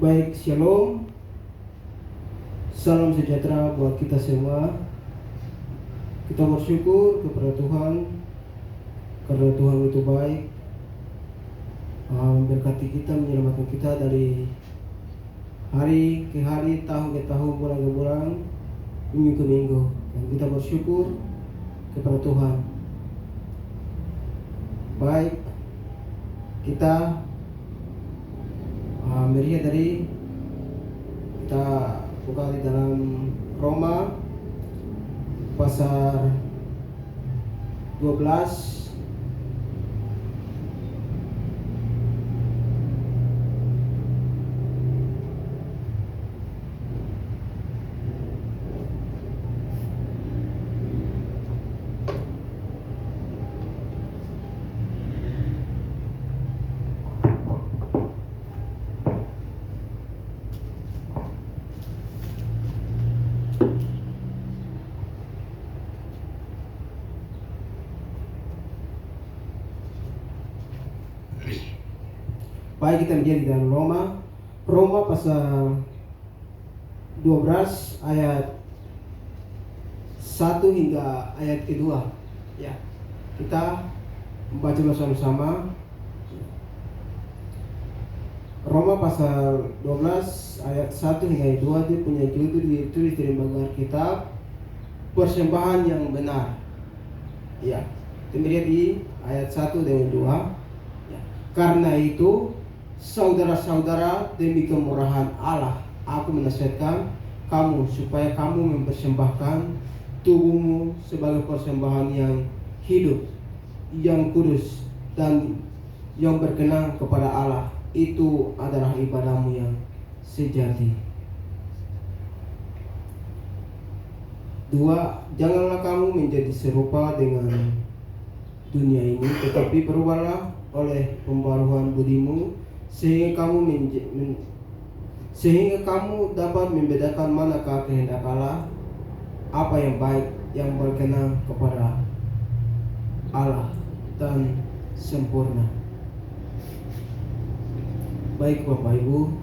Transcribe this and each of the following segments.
Baik, shalom. Salam sejahtera buat kita semua. Kita bersyukur kepada Tuhan karena Tuhan itu baik, memberkati kita, menyelamatkan kita dari hari ke hari, tahun ke tahun, bulan ke bulan, minggu ke minggu. Dan kita bersyukur kepada Tuhan. Baik, kita melihat dari kita buka di dalam Roma pasal 12 Baik, kita lihat di dalam Roma pasal 12 ayat 1 hingga ayat kedua. Ya, kita membaca bersama-sama. Roma pasal 12 ayat 1 hingga ayat 2, dia punya judul ditulis dari bagian kitab persembahan yang benar. Ya, kita lihat di ayat 1 dan 2. Ya, karena itu saudara-saudara, demi kemurahan Allah, aku menasihatkan kamu supaya kamu mempersembahkan tubuhmu sebagai persembahan yang hidup, yang kudus, dan yang berkenan kepada Allah. Itu adalah ibadahmu yang sejati. 2. Janganlah kamu menjadi serupa dengan dunia ini, tetapi berubahlah oleh pembaruan budimu, sehingga kamu dapat membedakan manakah kehendak Allah, apa yang baik, yang berkenan kepada Allah dan sempurna. Baik Bapak Ibu,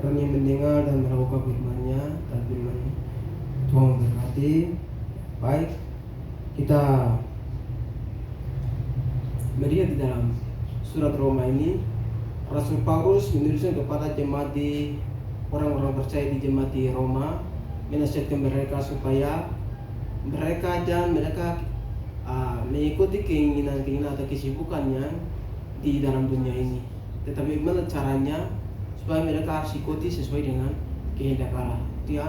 orang yang mendengar dan melakukan firman-Nya, dan firman Tuhan memberkati. Baik, kita melihat di dalam surat Roma ini, Rasul Paulus menuliskan kepada jemaat di orang-orang percaya di jemaat di Roma, menasihatkan mereka supaya mereka mengikuti keinginan atau kesibukannya di dalam dunia ini. Tetapi bagaimana caranya supaya mereka harus ikuti sesuai dengan kehendak Allah. Dia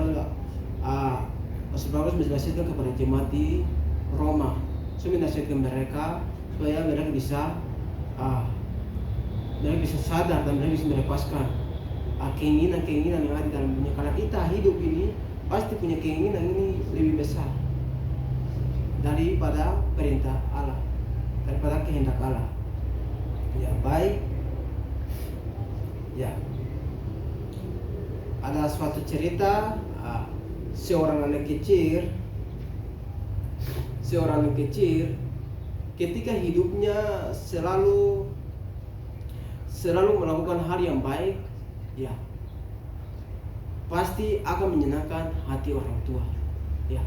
Rasul Paulus menasihatkan kepada jemaat di Roma, menasihatkan mereka supaya mereka bisa sadar dan mereka bisa melepaskan keinginan yang ada di dalam dunia. Karena kita hidup ini pasti punya keinginan ini lebih besar daripada perintah Allah, daripada kehendak Allah. Ya, baik. Ya, ada suatu cerita seorang anak kecil ketika hidupnya selalu melakukan hal yang baik, ya pasti akan menyenangkan hati orang tua. Ya,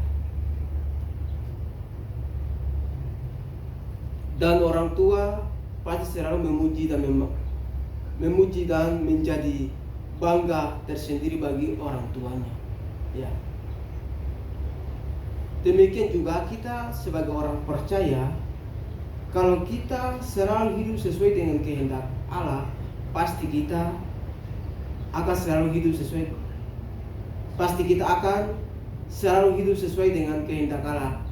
dan orang tua pasti selalu memuji dan menjadi bangga tersendiri bagi orang tuanya. Ya, demikian juga kita sebagai orang percaya, kalau kita selalu hidup sesuai dengan kehendak Allah, pasti kita akan selalu hidup sesuai dengan kehendak Allah.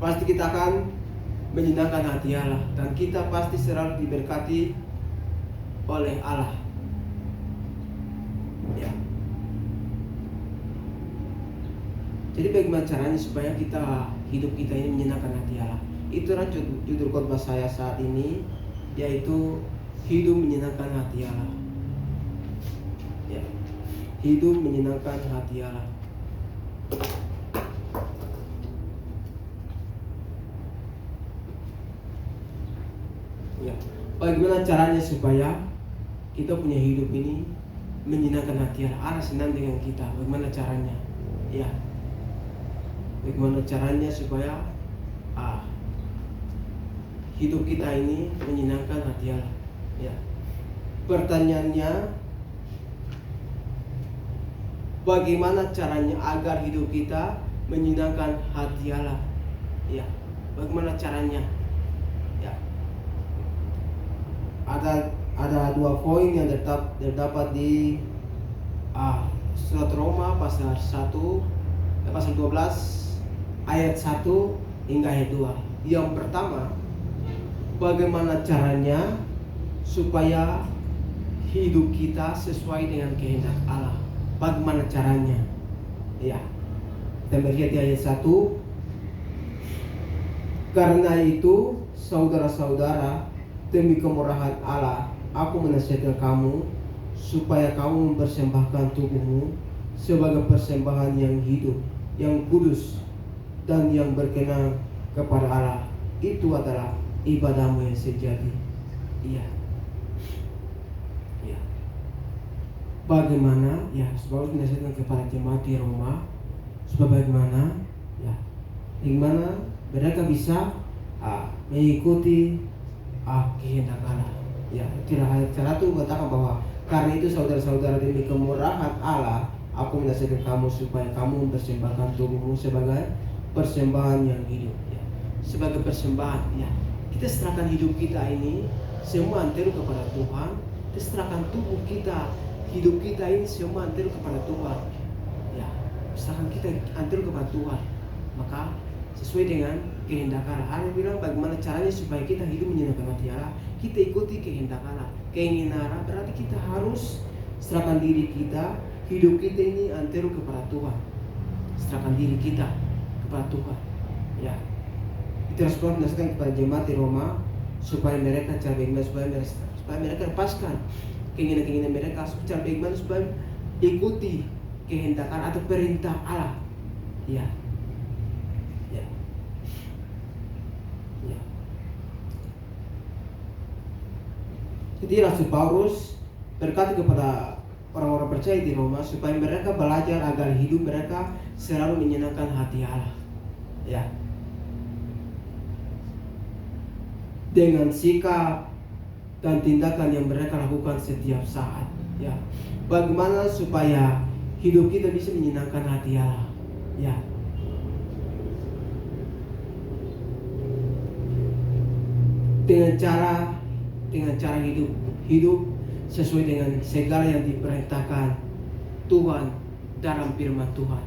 Pasti kita akan menyenangkan hati Allah, dan kita pasti selalu diberkati oleh Allah. Ya. Jadi bagaimana caranya supaya hidup kita ini menyenangkan hati Allah? Itulah judul khotbah saya saat ini, yaitu hidup menyenangkan hati Allah. Ya, hidup menyenangkan hati Allah. Ya. Bagaimana caranya supaya kita punya hidup ini menyenangkan hati Allah, Allah senang dengan kita. Bagaimana caranya? Ya. Bagaimana caranya supaya hidup kita ini menyenangkan hati Allah? Ya. Pertanyaannya, bagaimana caranya agar hidup kita menyenangkan hati Allah? Ya. Bagaimana caranya? Ya. Ada 2 poin yang terdapat di surat Roma pasal 12 ayat 1 hingga ayat 2. Yang pertama, bagaimana caranya supaya hidup kita sesuai dengan kehendak Allah? Bagaimana caranya? Ya. Kita melihat di ayat 1. Karena itu, saudara-saudara, demi kemurahan Allah, aku menasihatkan kamu supaya kamu mempersembahkan tubuhmu sebagai persembahan yang hidup, yang kudus, dan yang berkenan kepada Allah. Itu adalah ibadahmu yang sejati. Iya. Ya. Bagaimana? Ya, sebab dinasihatkan kepada jemaat di Roma, supaya bagaimana? Ya, bagaimana mereka bisa mengikuti kehendak Allah. Ya, tidak hanya cara itu mengatakan bahwa karena itu saudara-saudara, demi kemurahan Allah, aku menasihatkan kamu supaya kamu mempersembahkan tubuhmu sebagai persembahan yang hidup. Ya. Sebagai persembahan, ya. Kita serahkan hidup kita ini semua antara kepada Tuhan. Kita serahkan tubuh kita, hidup kita ini semua antara kepada Tuhan. Ya, serahkan kita antara kepada Tuhan. Maka sesuai dengan kehendak Allah. Allah bilang bagaimana caranya supaya kita hidup menyenangkan hati Allah. Kita ikuti kehendak Allah. Keinginan Allah berarti kita harus serahkan diri kita, hidup kita ini antara kepada Tuhan. Serahkan diri kita kepada Tuhan. Ya. Itu Rasulullah menasihatkan kepada jemaat di Roma supaya mereka cara bagaimana supaya mereka lepaskan keinginan-keinginan mereka, cara bagaimana supaya ikuti kehendak Allah atau perintah Allah. Ya. Jadi Rasul Paulus berkata kepada orang-orang percaya di Roma supaya mereka belajar agar hidup mereka selalu menyenangkan hati Allah. Ya. Dengan sikap dan tindakan yang mereka lakukan setiap saat. Ya. Bagaimana supaya hidup kita bisa menyenangkan hati Allah? Ya. Dengan cara hidup sesuai dengan segala yang diperintahkan Tuhan dalam firman Tuhan.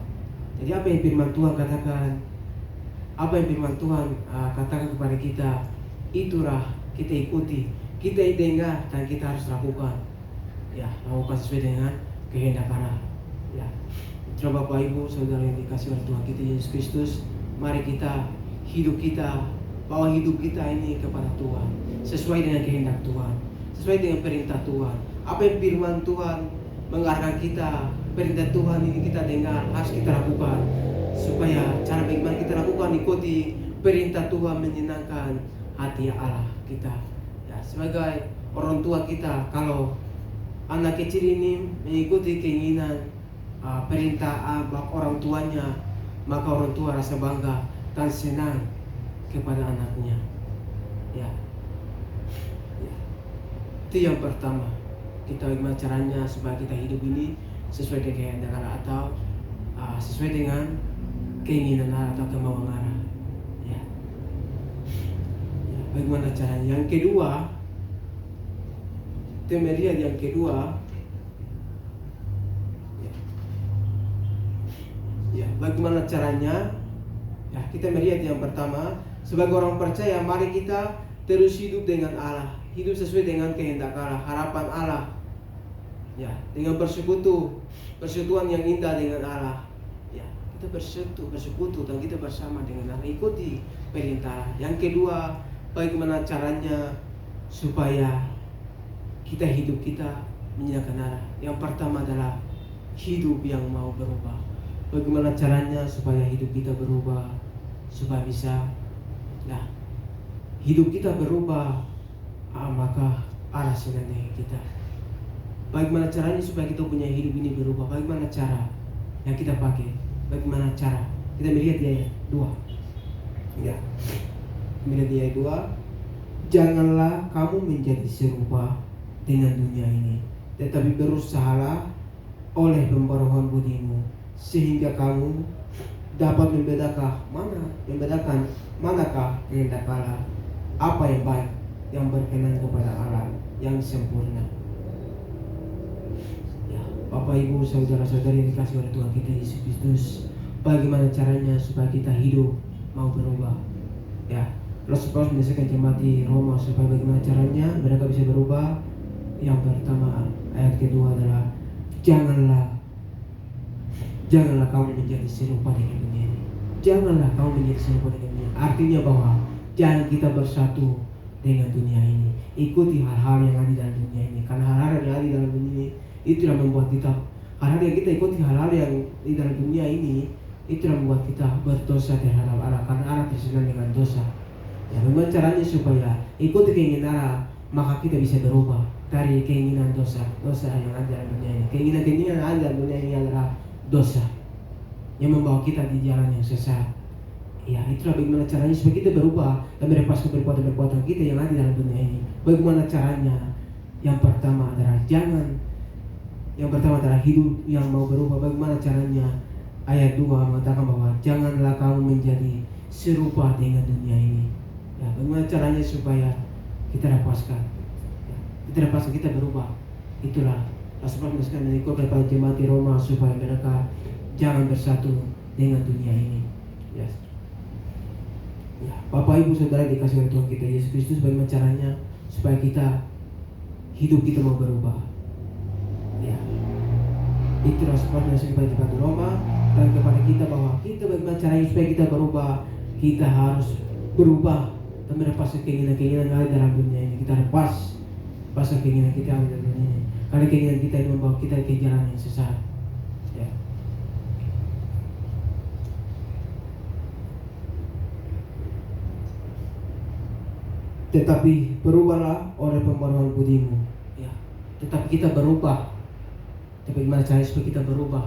Jadi apa yang firman Tuhan katakan, apa yang firman Tuhan katakan kepada kita, itulah kita ikuti, kita dengar dan kita harus lakukan. Ya, lakukan sesuai dengan kehendak Allah. Ya, coba Bapak Ibu Saudara yang dikasihi oleh Tuhan kita Yesus Kristus, mari kita bawa hidup kita ini kepada Tuhan, sesuai dengan kehendak Tuhan, sesuai dengan perintah Tuhan. Apa yang firman Tuhan mengarahkan kita, perintah Tuhan ini kita dengar, harus kita lakukan, supaya cara bagaimana kita lakukan ikuti perintah Tuhan menyenangkan hati Allah kita. Ya, sebagai orang tua kita, kalau anak kecil ini mengikuti keinginan perintah orang tuanya, maka orang tua rasa bangga dan senang kepada anaknya. Ya. Itu yang pertama. Kita bagaimana caranya supaya kita hidup ini sesuai dengan kehendak Allah atau sesuai dengan keinginan Allah atau kemauan Allah. Ya. Ya. Bagaimana caranya? Yang kedua, kita melihat yang kedua. Ya. Bagaimana caranya? Ya, kita melihat yang pertama. Sebagai orang percaya, mari kita terus hidup dengan Allah, hidup sesuai dengan kehendak Allah, harapan Allah. Ya, dengan persekutuan yang indah dengan Allah. Ya, kita bersekutu dan kita bersama dengan Allah, ikuti perintah. Yang kedua, bagaimana caranya supaya hidup kita menyenangkan Allah? Yang pertama adalah hidup yang mau berubah. Bagaimana caranya supaya hidup kita berubah, supaya bisa hidup kita berubah maka Allah senang dengan kita. Bagaimana caranya supaya kita punya hidup ini berubah? Bagaimana cara yang kita pakai? Bagaimana cara? Kita melihat di ayat 2. Ya. Melihat di ayat 2. Janganlah kamu menjadi serupa dengan dunia ini, tetapi berusahalah oleh pembaruan budimu, sehingga kamu dapat membedakan manakah kehendak Allah, apa yang baik, yang berkenan kepada Allah, yang sempurna. Ya, Bapak Ibu saudara-saudari yang dikasih oleh Tuhan kita Yesus Kristus, bagaimana caranya supaya kita hidup mau berubah? Ya, Rasul Paulus mendesakan jemaat di Roma supaya bagaimana caranya mereka bisa berubah. Yang pertama, ayat kedua adalah janganlah kamu menjadi serupa dengan dunia ini. Janganlah kamu menjadi serupa dengan dunia. Artinya bahwa jangan kita bersatu dengan dunia ini. Ikuti hal-hal yang ada dalam dunia ini. Karena hal-hal yang ada dalam dunia ini itulah membuat kita, hal-hal yang kita ikuti, hal-hal yang di dalam dunia ini itulah membuat kita berdosa terhadap Allah. Karena Allah tersenang dengan dosa. Ya, bagaimana caranya supaya ikuti keinginan Allah, maka kita bisa berubah dari keinginan dosa yang ada dalam dunia ini. Keinginan yang ada dalam dunia ini adalah dosa yang membawa kita di jalan yang sesat. Ya, itulah bagaimana caranya supaya kita berubah dan melepaskan perbuatan-perbuatan kita yang ada dalam dunia ini. Bagaimana caranya? Yang pertama adalah hidup yang mau berubah. Bagaimana caranya? Ayat 2 mengatakan bahwa janganlah kamu menjadi serupa dengan dunia ini. Ya, bagaimana caranya supaya kita lepaskan? Kita berubah. Itulah Rasul Paulus mengingatkan kepada jemaat di Roma supaya mereka jangan bersatu dengan dunia ini. Ya, Bapak Ibu Saudara dikasih oleh Tuhan kita Yesus Kristus, bagaimana caranya supaya hidup kita mau berubah? Ya, itu Rasul Paulus kepada jemaat di Roma dan kepada kita bahwa kita bagaimana caranya supaya kita berubah? Kita harus berubah dan melepaskan keinginan-keinginan yang ada dalam dunia ini. Kita lepas keinginan kita ada dalam dunia ini. Karena keinginan kita itu membawa kita ke jalan yang sesat. Ya. Tetapi berubahlah oleh pembaruan budimu. Ya. Tetapi kita berubah. Tapi bagaimana caranya supaya kita berubah?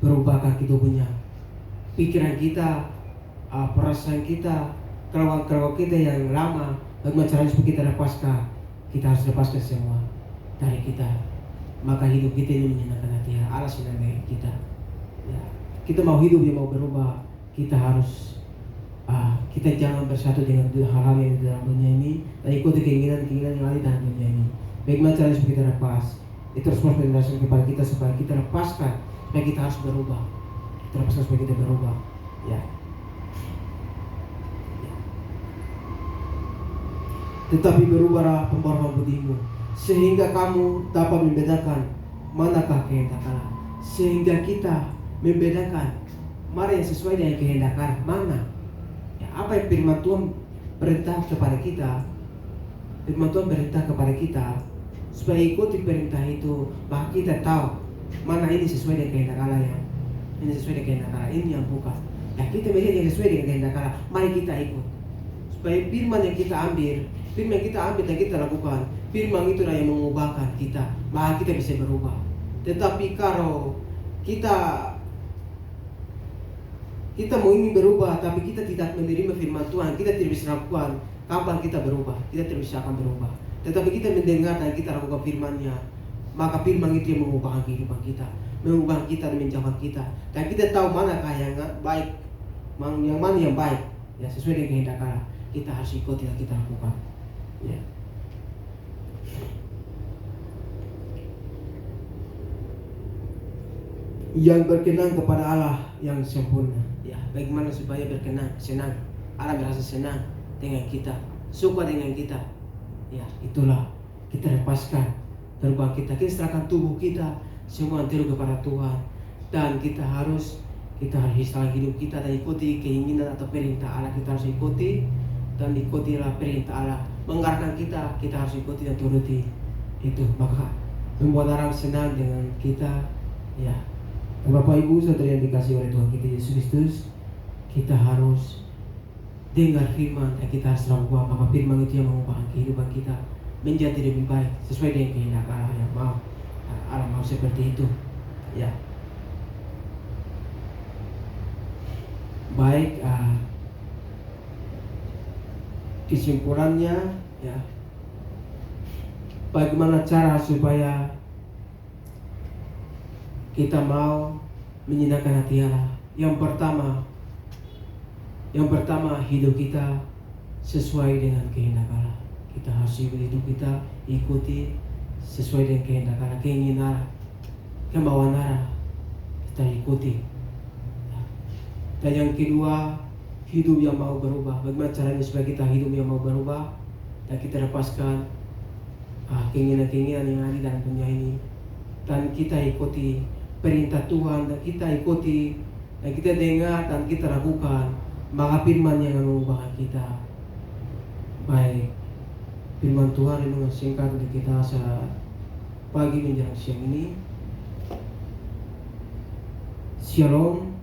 Berubahkan kita punya pikiran kita, perasaan kita, kelewat kita yang lama. Bagaimana caranya supaya kita lepaskan? Kita harus lepaskan semua dari kita. Maka hidup kita ini menyenangkan hati Allah senang dengan kita. Ya. Kita mau hidup yang mau berubah, kita harus kita jangan bersatu dengan hal-hal yang di dalam dunia ini dan ikuti keinginan-keinginan yang ada dalam dunia ini. Bagaimana caranya supaya kita lepas? Itu harus menjelaskan kepada kita supaya kita lepaskan, supaya kita harus berubah. Kita lepaskan supaya kita berubah. Ya. Tetapi berubahlah pembaruan budimu, sehingga kamu dapat membedakan manakah kehendak Allah. Sehingga kita membedakan mana yang sesuai dengan kehendak Allah, mana. Ya, apa yang firman Tuhan perintah kepada kita? Firman Tuhan perintah kepada kita supaya ikuti perintah itu, maka kita tahu mana ini sesuai dengan kehendak Allah, yang ini sesuai dengan kehendak Allah, ini yang bukan. Ya, kita melihat yang sesuai dengan kehendak Allah, mari kita ikut. Supaya firman yang kita ambil dan kita lakukan, firman itulah yang mengubahkan kita, maka kita bisa berubah. Tetapi kalau kita mau ingin berubah tapi kita tidak menerima firman Tuhan, kita tidak bisa lakukan, kapan kita berubah? Kita tidak bisa akan berubah. Tetapi kita mendengar dan kita lakukan firman-Nya, maka firman itu yang mengubahkan kehidupan kita, mengubah kita dan menjauhkan kita. Dan kita tahu manakah yang baik, yang mana yang baik, ya sesuai dengan kehendak Allah. Kita harus ikuti dan kita lakukan. Ya. Yang berkenan kepada Allah yang sempurna. Ya, bagaimana supaya berkenan, senang? Allah merasa senang dengan kita, suka dengan kita. Ya, itulah kita lepaskan terbang kita serahkan tubuh kita semua terus kepada Tuhan, dan kita harus istilah hidup kita dan ikuti keinginan atau perintah Allah. Kita harus ikuti dan ikutilah perintah Allah mengarahkan kita harus ikuti dan turuti itu, maka membuat orang senang dengan kita. Ya, Bapak Ibu Saudara yang dikasih oleh Tuhan kita Yesus Kristus, kita harus dengar firman dan kita harus lakukan, maka firman itu yang mengubah kehidupan kita, menjadi lebih baik sesuai dengan kehendak Allah yang mau. Allah mau seperti itu. Ya. Baik, kesimpulannya ya, bagaimana cara supaya kita mau menyenangkan hati Allah? Yang pertama hidup kita sesuai dengan kehendak Allah. Kita harus hidup kita ikuti sesuai dengan kehendak Allah, keinginan Allah, kemauan Allah, kita ikuti. Dan yang kedua, hidup yang mau berubah. Bagaimana caranya supaya kita hidup yang mau berubah dan kita lepaskan keinginan-keinginan yang ada dalam dunia ini, dan kita ikuti perintah Tuhan, dan kita ikuti dan kita dengar dan kita lakukan, maka firman yang mengubah kita. Baik, firman Tuhan ini singkat untuk kita saat pagi menjelang siang ini. Shalom.